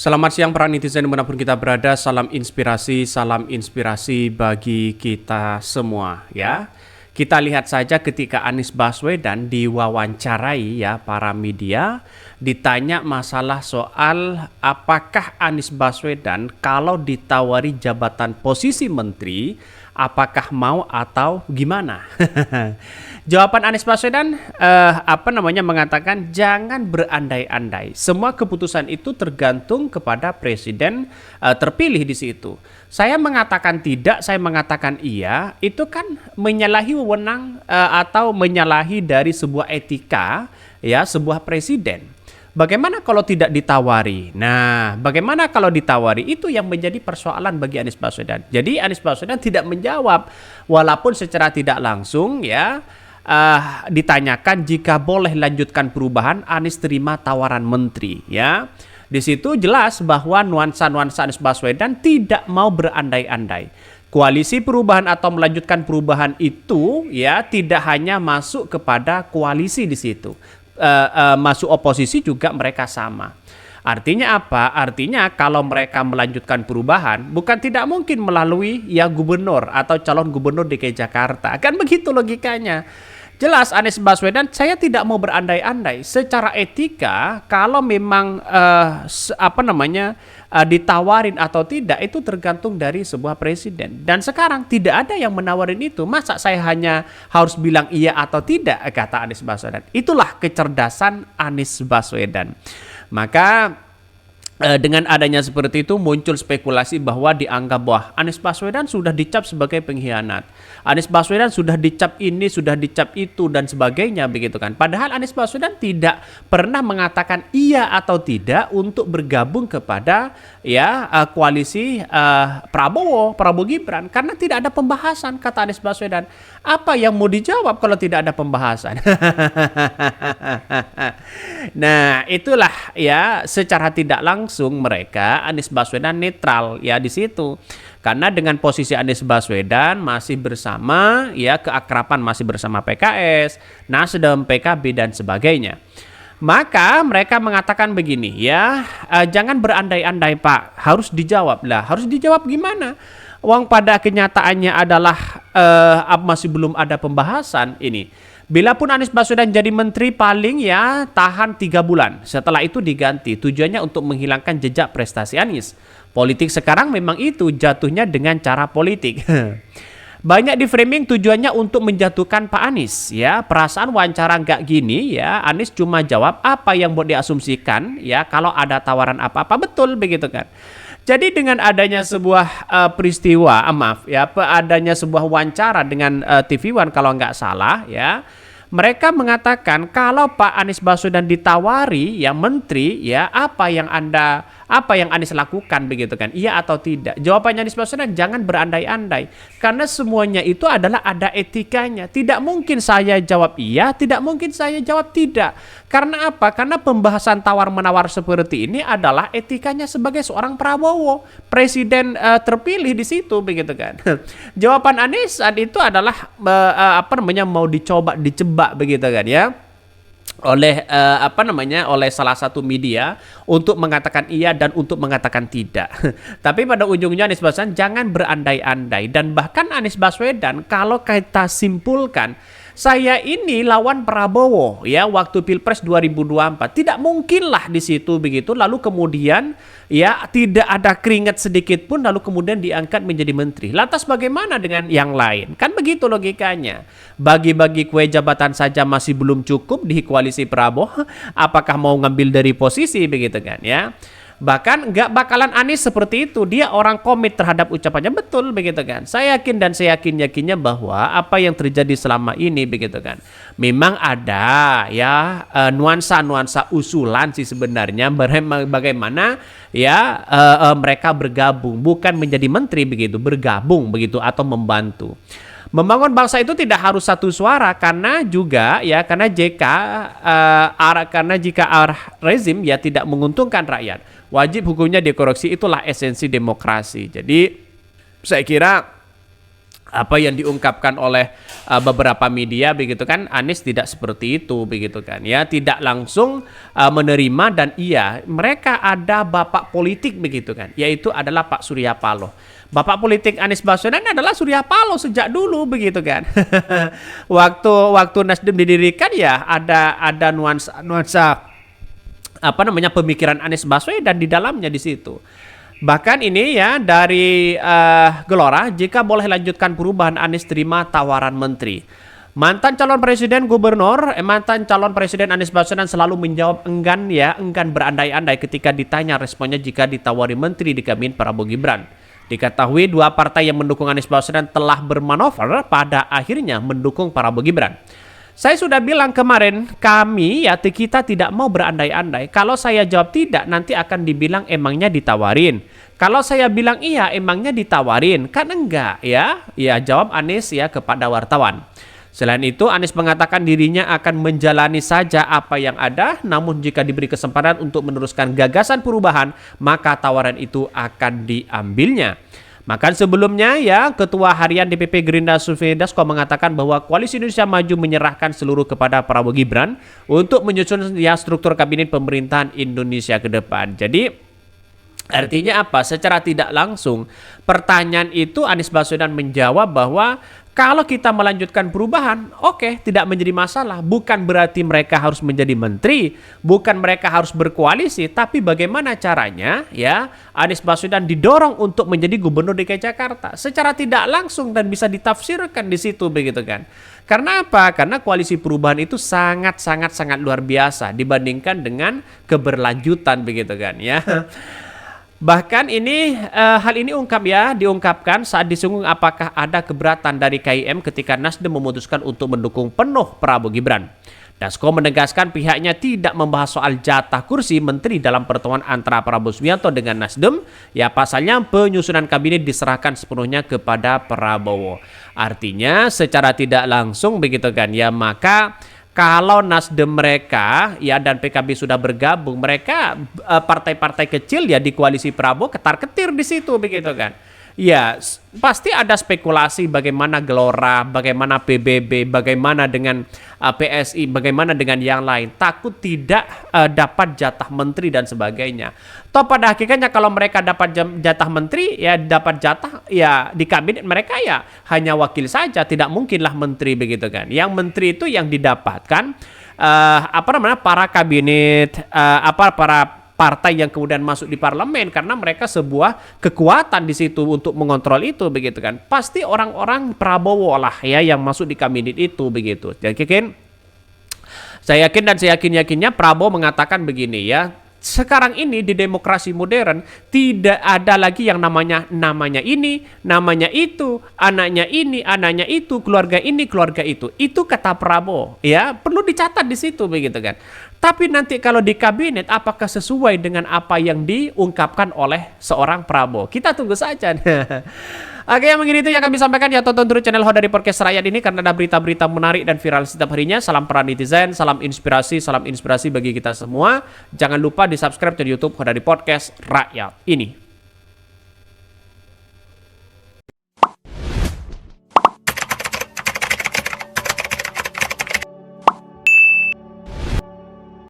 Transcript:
Selamat siang para netizen dimanapun kita berada, salam inspirasi bagi kita semua ya. Kita lihat saja ketika Anies Baswedan diwawancarai ya para media, ditanya masalah soal apakah Anies Baswedan kalau ditawari jabatan posisi menteri, apakah mau atau gimana? Jawaban Anies Baswedan mengatakan jangan berandai-andai. Semua keputusan itu tergantung kepada presiden terpilih di situ. Saya mengatakan tidak, saya mengatakan iya, itu kan menyalahi wewenang atau menyalahi dari sebuah etika ya sebuah presiden. Bagaimana kalau tidak ditawari? Nah, bagaimana kalau ditawari? Itu yang menjadi persoalan bagi Anies Baswedan. Jadi Anies Baswedan tidak menjawab, walaupun secara tidak langsung ya ditanyakan jika boleh lanjutkan perubahan, Anies terima tawaran menteri ya. Di situ jelas bahwa nuansa-nuansa Anies Baswedan tidak mau berandai-andai. Koalisi perubahan atau melanjutkan perubahan itu ya tidak hanya masuk kepada koalisi di situ. Masuk oposisi juga mereka sama. Artinya apa? Artinya kalau mereka melanjutkan perubahan bukan tidak mungkin melalui ya gubernur atau calon gubernur DKI Jakarta. Kan begitu logikanya. Jelas Anies Baswedan, saya tidak mau berandai-andai. Secara etika kalau memang ditawarin atau tidak itu tergantung dari sebuah presiden. Dan sekarang tidak ada yang menawarin itu. Masa saya hanya harus bilang iya atau tidak, kata Anies Baswedan. Itulah kecerdasan Anies Baswedan. Maka dengan adanya seperti itu muncul spekulasi bahwa dianggap bahwa Anies Baswedan sudah dicap sebagai pengkhianat. Anies Baswedan sudah dicap ini, sudah dicap itu dan sebagainya begitu kan. Padahal Anies Baswedan tidak pernah mengatakan iya atau tidak untuk bergabung kepada ya koalisi Prabowo Gibran karena tidak ada pembahasan, kata Anies Baswedan. Apa yang mau dijawab kalau tidak ada pembahasan? Nah, itulah ya secara tidak langsung mereka Anies Baswedan netral ya di situ. Karena dengan posisi Anies Baswedan masih bersama ya keakraban masih bersama PKS, Nasdem, PKB dan sebagainya. Maka mereka mengatakan begini ya, jangan berandai-andai Pak, harus dijawab lah. Harus dijawab gimana? Uang pada kenyataannya adalah masih belum ada pembahasan ini. Bila pun Anies Baswedan jadi menteri paling ya tahan 3 bulan. Setelah itu diganti. Tujuannya untuk menghilangkan jejak prestasi Anies. Politik sekarang memang itu jatuhnya dengan cara politik. Banyak di framing tujuannya untuk menjatuhkan Pak Anies ya. Perasaan wawancara nggak gini ya. Anies cuma jawab apa yang mau diasumsikan ya kalau ada tawaran apa-apa betul begitu kan. Jadi dengan adanya sebuah adanya sebuah wawancara dengan TV One kalau nggak salah ya, mereka mengatakan kalau Pak Anies Baswedan ditawari ya menteri ya apa yang Anies lakukan begitu kan, iya atau tidak? Jawabannya Anies Baswedan jangan berandai-andai karena semuanya itu adalah ada etikanya. Tidak mungkin saya jawab iya, tidak mungkin saya jawab tidak. Karena apa? Karena pembahasan tawar-menawar seperti ini adalah etikanya sebagai seorang Prabowo, presiden terpilih di situ begitu kan. Jawaban Anies saat itu adalah mau dicoba dijebak begitu kan ya. Oleh oleh salah satu media untuk mengatakan iya dan untuk mengatakan tidak. Tapi pada ujungnya Anies Baswedan jangan berandai-andai dan bahkan Anies Baswedan kalau kita simpulkan saya ini lawan Prabowo ya waktu Pilpres 2024. Tidak mungkinlah di situ begitu lalu kemudian ya tidak ada keringat sedikit pun lalu kemudian diangkat menjadi menteri. Lantas bagaimana dengan yang lain? Kan begitu logikanya. Bagi-bagi kue jabatan saja masih belum cukup di koalisi Prabowo. Apakah mau ngambil dari posisi begitu kan ya? Bahkan nggak bakalan Anies seperti itu. Dia orang komit terhadap ucapannya betul begitu kan. Saya yakin dan saya yakinnya bahwa apa yang terjadi selama ini begitu kan. Memang ada ya nuansa-nuansa usulan sih sebenarnya bagaimana ya mereka bergabung bukan menjadi menteri begitu, bergabung begitu atau membantu. Membangun bangsa itu tidak harus satu suara karena juga ya karena jika rezim ya tidak menguntungkan rakyat, wajib hukumnya dikoreksi, itulah esensi demokrasi. Jadi saya kira apa yang diungkapkan oleh beberapa media begitu kan, Anies tidak seperti itu begitu kan ya, tidak langsung menerima. Dan iya, mereka ada bapak politik begitu kan, yaitu adalah Pak Surya Paloh. Bapak politik Anies Baswedan adalah Surya Paloh sejak dulu begitu kan. waktu Nasdem didirikan ya ada nuansa apa namanya pemikiran Anies Baswedan di dalamnya di situ. Bahkan ini ya dari Gelora, jika boleh lanjutkan perubahan, Anies terima tawaran menteri. Mantan calon presiden Anies Baswedan selalu menjawab enggan berandai-andai ketika ditanya responnya jika ditawari menteri di kabinet Prabowo Gibran. Diketahui dua partai yang mendukung Anies Baswedan telah bermanuver pada akhirnya mendukung Prabowo Gibran. Saya sudah bilang kemarin, kita tidak mau berandai-andai. Kalau saya jawab tidak, nanti akan dibilang emangnya ditawarin. Kalau saya bilang iya, emangnya ditawarin. Kan enggak ya. Ya jawab Anies ya kepada wartawan. Selain itu, Anies mengatakan dirinya akan menjalani saja apa yang ada. Namun jika diberi kesempatan untuk meneruskan gagasan perubahan, maka tawaran itu akan diambilnya. Makan sebelumnya ya, Ketua Harian DPP Gerindra Sufmi Dasko mengatakan bahwa Koalisi Indonesia Maju menyerahkan seluruh kepada Prabowo Gibran untuk menyusun ya struktur kabinet pemerintahan Indonesia ke depan. Jadi artinya apa? Secara tidak langsung pertanyaan itu Anies Baswedan menjawab bahwa kalau kita melanjutkan perubahan, oke, tidak menjadi masalah. Bukan berarti mereka harus menjadi menteri, bukan mereka harus berkoalisi, tapi bagaimana caranya ya Anies Baswedan didorong untuk menjadi gubernur DKI Jakarta secara tidak langsung dan bisa ditafsirkan di situ begitu kan. Karena apa? Karena koalisi perubahan itu sangat luar biasa dibandingkan dengan keberlanjutan begitu kan ya. Bahkan ini hal ini diungkapkan saat disinggung apakah ada keberatan dari KIM ketika Nasdem memutuskan untuk mendukung penuh Prabowo Gibran. Dasko menegaskan pihaknya tidak membahas soal jatah kursi menteri dalam pertemuan antara Prabowo Subianto dengan Nasdem. Ya pasalnya penyusunan kabinet diserahkan sepenuhnya kepada Prabowo. Artinya secara tidak langsung begitu kan ya, maka kalau Nasdem mereka ya dan PKB sudah bergabung, mereka partai-partai kecil ya di koalisi Prabowo ketar-ketir di situ begitu kan. Ya, pasti ada spekulasi bagaimana Gelora, bagaimana PBB, bagaimana dengan PSI, bagaimana dengan yang lain. Takut tidak dapat jatah menteri dan sebagainya. Toh pada hakikatnya kalau mereka dapat jatah menteri, ya dapat jatah ya di kabinet mereka ya hanya wakil saja, tidak mungkinlah menteri begitu kan. Yang menteri itu yang didapatkan para kabinet para partai yang kemudian masuk di parlemen karena mereka sebuah kekuatan di situ untuk mengontrol itu begitu kan. Pasti orang-orang Prabowo lah ya yang masuk di kabinet itu begitu. Jadi saya yakin Prabowo mengatakan begini ya. Sekarang ini di demokrasi modern tidak ada lagi yang namanya ini, namanya itu, anaknya ini, anaknya itu, keluarga ini, keluarga itu. Itu kata Prabowo, ya perlu dicatat di situ begitu kan. Tapi nanti kalau di kabinet apakah sesuai dengan apa yang diungkapkan oleh seorang Prabowo? Kita tunggu saja. Oke, yang begini itu yang kami sampaikan ya. Tonton terus channel Hodari Podcast Rakyat ini karena ada berita-berita menarik dan viral setiap harinya. Salam para netizen, salam inspirasi bagi kita semua. Jangan lupa di subscribe di YouTube Hodari Podcast Rakyat ini.